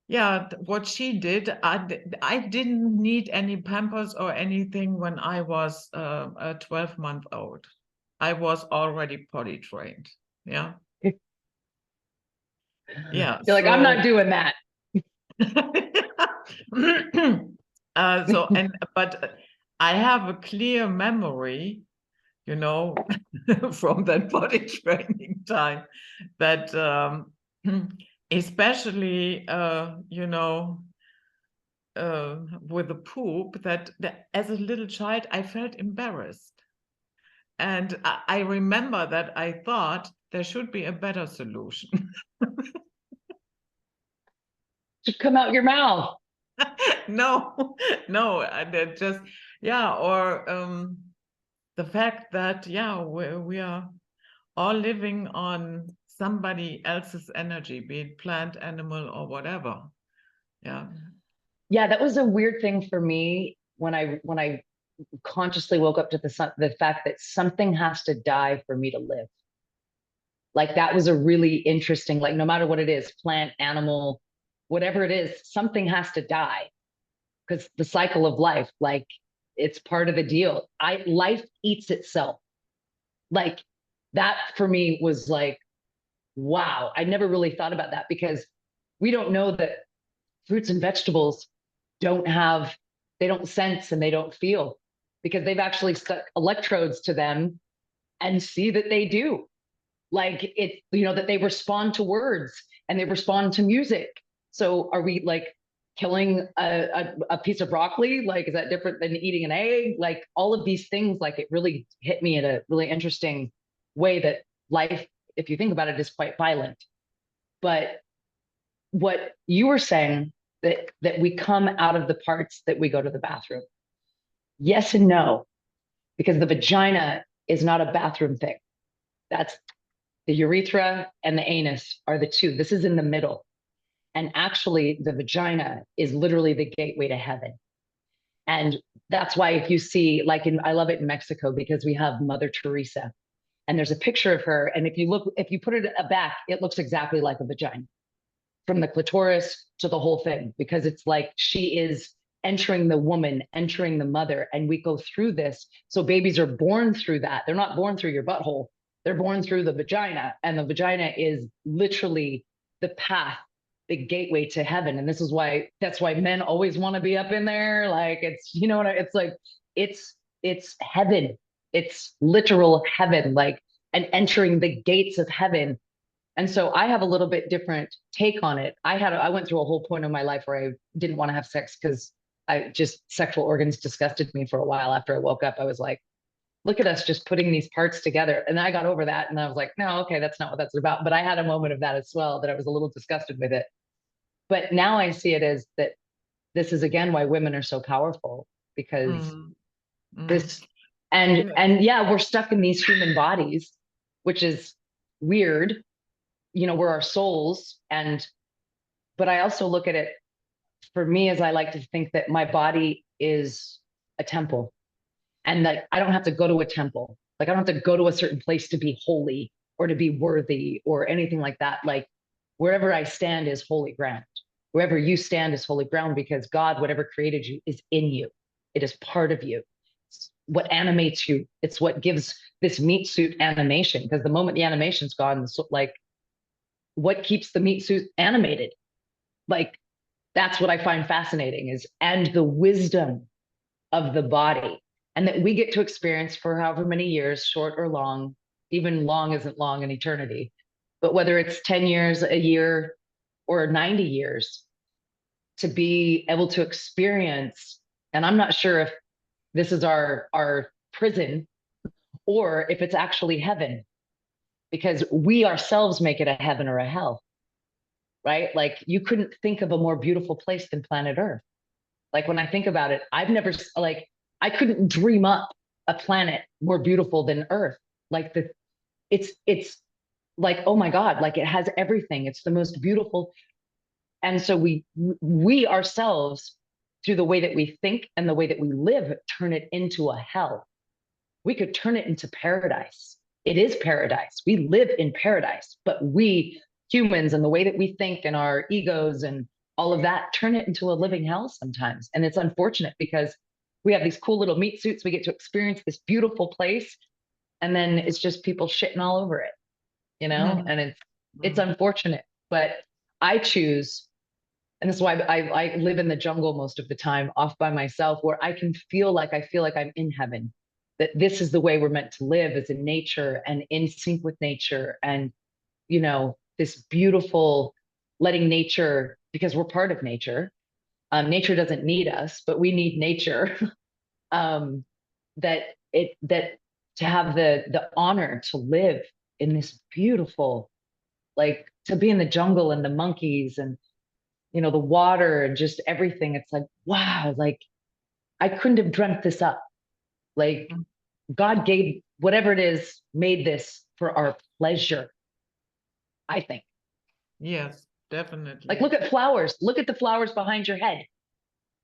yeah, what she did, I didn't need any Pampers or anything when I was 12 months old. I was already potty trained. Yeah. Yeah. You're like, I'm not So, doing that. but I have a clear memory, from that potty training time that, especially, with the poop, that as a little child, I felt embarrassed. And I remember that I thought there should be a better solution. Should come out your mouth. No, no, and just, yeah, or the fact that, yeah, we are all living on somebody else's energy, be it plant, animal, or whatever. Yeah. Yeah, that was a weird thing for me when I consciously woke up to the fact that something has to die for me to live. Like that was a really interesting, like no matter what it is, plant, animal, whatever it is, something has to die because the cycle of life, like it's part of the deal. Life eats itself. Like that for me was like, wow, I never really thought about that because we don't know that fruits and vegetables don't have, they don't sense and they don't feel because they've actually stuck electrodes to them and see that they do. Like it, that they respond to words and they respond to music. So are we like killing a piece of broccoli? Like, is that different than eating an egg? Like all of these things, like it really hit me in a really interesting way that life, if you think about it, is quite violent. But what you were saying that we come out of the parts that we go to the bathroom. Yes and no, because the vagina is not a bathroom thing. That's the urethra and the anus are the two. This is in the middle. And actually, the vagina is literally the gateway to heaven. And that's why if you see, like I love it in Mexico because we have Mother Teresa and there's a picture of her. And if you put it back, it looks exactly like a vagina from the clitoris to the whole thing, because it's like she is entering the woman, entering the mother. And we go through this. So babies are born through that. They're not born through your butthole. They're born through the vagina. And the vagina is literally the path, the gateway to heaven. And that's why men always want to be up in there. Like it's, it's like, it's heaven. It's literal heaven, like, and entering the gates of heaven. And so I have a little bit different take on it. I went through a whole point of my life where I didn't want to have sex because sexual organs disgusted me for a while. After I woke up, I was like, look at us just putting these parts together. And I got over that. And I was like, no, okay, that's not what that's about. But I had a moment of that as well, that I was a little disgusted with it. But now I see it as that this is again why women are so powerful, because Mm, mm. this and yeah, we're stuck in these human bodies, which is weird. We're our souls. But I also look at it for me as I like to think that my body is a temple and that I don't have to go to a temple. Like I don't have to go to a certain place to be holy or to be worthy or anything like that. Like wherever I stand is holy ground. Wherever you stand is holy ground because God, whatever created you, is in you. It is part of you. It's what animates you. It's what gives this meat suit animation. Because the moment the animation's gone, like, what keeps the meat suit animated? Like, that's what I find fascinating is, and the wisdom of the body, and that we get to experience for however many years, short or long. Even long isn't long in eternity, but whether it's 10 years, a year, or 90 years, to be able to experience. And I'm not sure if this is our prison or if it's actually heaven, because we ourselves make it a heaven or a hell, right? Like, you couldn't think of a more beautiful place than planet Earth. Like, when I think about it, I've never, like, I couldn't dream up a planet more beautiful than Earth. Like, it's like, oh my God, like, it has everything. It's the most beautiful. And so we ourselves, through the way that we think and the way that we live, turn it into a hell. We could turn it into paradise. It is paradise. We live in paradise, but we humans and the way that we think and our egos and all of that turn it into a living hell sometimes. And it's unfortunate because we have these cool little meat suits. We get to experience this beautiful place. And then it's just people shitting all over it, you know? Mhm. And it's unfortunate, but I choose, and this is why I live in the jungle most of the time, off by myself, where I can feel like I'm in heaven. That this is the way we're meant to live, is in nature and in sync with nature, and this beautiful letting nature, because we're part of nature. Nature doesn't need us, but we need nature. um, that to have the honor to live in this beautiful, like, to be in the jungle and the monkeys and the water and just everything. It's like, wow, like, I couldn't have dreamt this up. Like, God gave whatever it is, made this for our pleasure, I think. Yes, Like, definitely. look at flowers. Look at the flowers behind your head.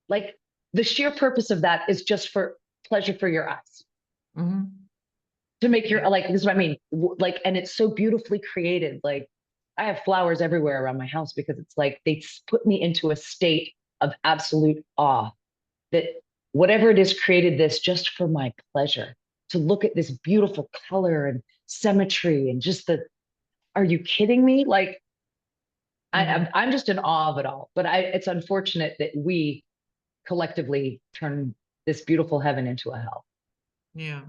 Like, the sheer purpose of that is just for pleasure for your eyes. Mhm. To make your, Yeah. like, this is what I mean. Like, and it's so beautifully created. Like, I have flowers everywhere around my house because it's like they put me into a state of absolute awe that whatever it is created this just for my pleasure, to look at this beautiful color and symmetry and just are you kidding me? Like, Mhm. I'm just in awe of it all. But it's unfortunate that we collectively turn this beautiful heaven into a hell. Yeah.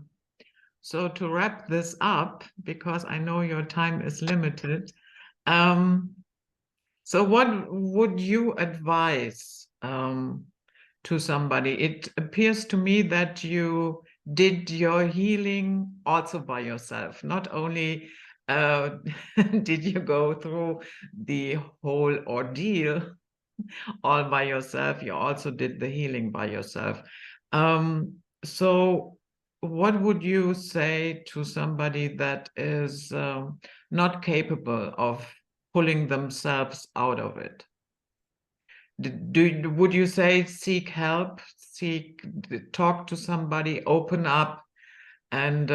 So to wrap this up, because I know your time is limited, um, so what would you advise to somebody? It appears to me that you did your healing also by yourself. Not only uh, did you go through the whole ordeal all by yourself, you also did the healing by yourself. So what would you say to somebody that is not capable of pulling themselves out of it? Would you say seek help, talk to somebody, open up, and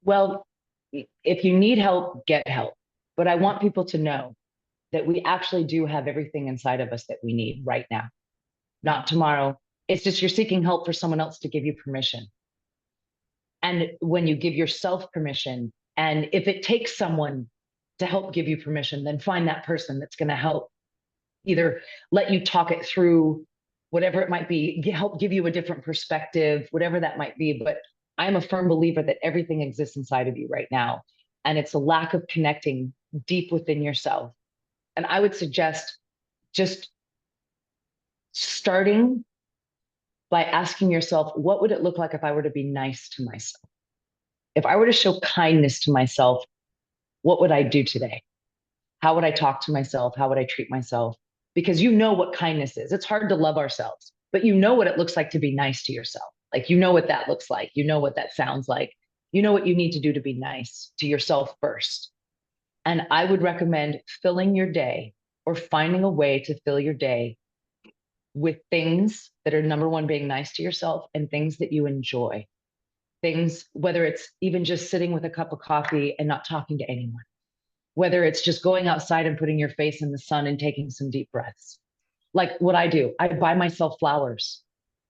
Well, if you need help, get help. But I want people to know that we actually do have everything inside of us that we need right now, not tomorrow. It's just you're seeking help for someone else to give you permission. And when you give yourself permission, and if it takes someone to help give you permission, then find that person that's going to help either let you talk it through, whatever it might be, help give you a different perspective, whatever that might be. But I'm a firm believer that everything exists inside of you right now. And it's a lack of connecting deep within yourself. And I would suggest just starting by asking yourself, what would it look like if I were to be nice to myself? If I were to show kindness to myself, what would I do today? How would I talk to myself? How would I treat myself? Because you know what kindness is. It's hard to love ourselves, but you know what it looks like to be nice to yourself. Like, you know what that looks like. You know what that sounds like. You know what you need to do to be nice to yourself first. And I would recommend filling your day, or finding a way to fill your day with things that are, number one, being nice to yourself, and things that you enjoy. Things, whether it's even just sitting with a cup of coffee and not talking to anyone, whether it's just going outside and putting your face in the sun and taking some deep breaths, like what I do, I buy myself flowers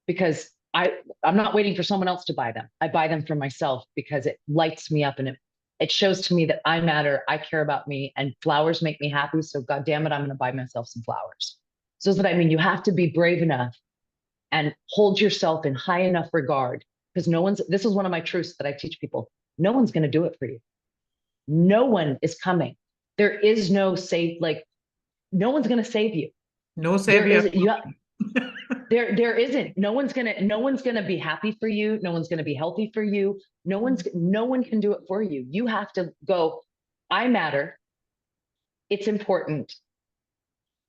because I'm not waiting for someone else to buy them. I buy them for myself because it lights me up and it shows to me that I matter, I care about me, and flowers make me happy. So God damn it, I'm going to buy myself some flowers. So that's what I mean. You have to be brave enough and hold yourself in high enough regard, because this is one of my truths that I teach people. No one's going to do it for you. No one is coming. There is no no one's going to save you. No There savior. is, there isn't. No one's gonna be happy for you. No one's gonna be healthy for you. No one can do it for you. You have to go, I matter. It's important.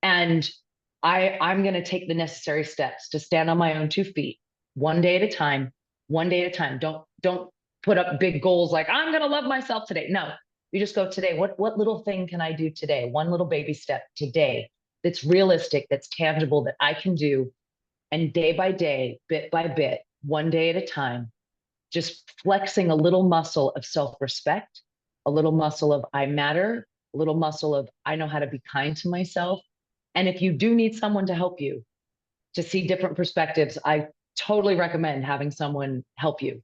And I'm gonna take the necessary steps to stand on my own 2 feet, one day at a time, one day at a time. Don't put up big goals like I'm gonna love myself today. No, you just go today. What little thing can I do today? One little baby step today that's realistic, that's tangible, that I can do. And day by day, bit by bit, one day at a time, just flexing a little muscle of self-respect, a little muscle of I matter, a little muscle of I know how to be kind to myself. And if you do need someone to help you to see different perspectives, I totally recommend having someone help you.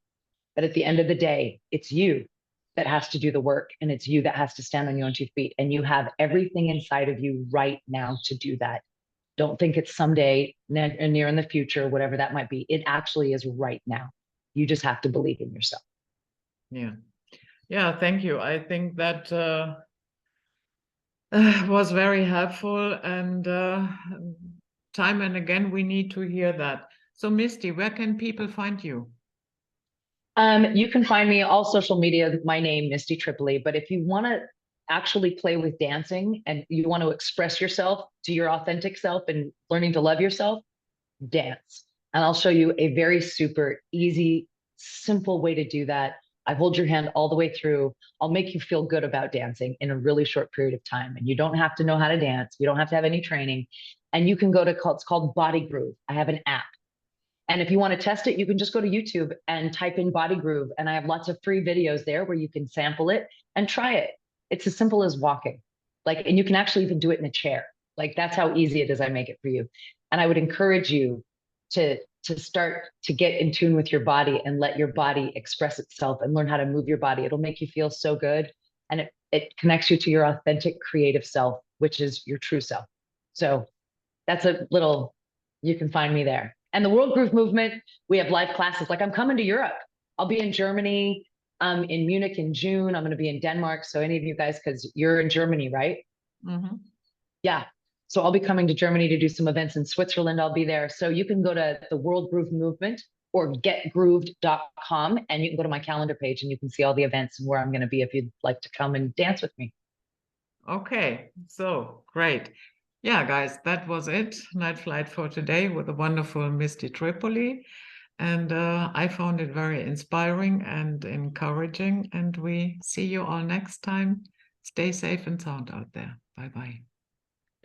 But at the end of the day, it's you that has to do the work, and it's you that has to stand on your own 2 feet. And you have everything inside of you right now to do that. Don't think it's someday, near in the future, whatever that might be. It actually is right now. You just have to believe in yourself. Yeah. Yeah, thank you. I think that was very helpful, and time and again we need to hear that. So Misty, where can people find you? You can find me all social media, my name, Misty Tripoli. But if you want to actually play with dancing and you want to express yourself to your authentic self and learning to love yourself, dance. And I'll show you a very super easy, simple way to do that. I hold your hand all the way through. I'll make you feel good about dancing in a really short period of time. And you don't have to know how to dance. You don't have to have any training. And you can go to, it's called Body Groove. I have an app. And if you want to test it, you can just go to YouTube and type in Body Groove. And I have lots of free videos there where you can sample it and try it. It's as simple as walking. And you can actually even do it in a chair. That's how easy it is. I make it for you. And I would encourage you to start to get in tune with your body and let your body express itself and learn how to move your body. It'll make you feel so good. And it connects you to your authentic creative self, which is your true self. So that's you can find me there. And the World Groove Movement, we have live classes. I'm coming to Europe. I'll be in Germany, in Munich in June. I'm going to be in Denmark. So any of you guys, because you're in Germany, right? Mm-hmm. Yeah. So I'll be coming to Germany to do some events in Switzerland. I'll be there. So you can go to the World Groove Movement or getgrooved.com, and you can go to my calendar page and you can see all the events and where I'm going to be if you'd like to come and dance with me. Okay, so great. Yeah, guys, that was it. Night Flight for today with the wonderful Misty Tripoli. And I found it very inspiring and encouraging. And we see you all next time. Stay safe and sound out there. Bye-bye.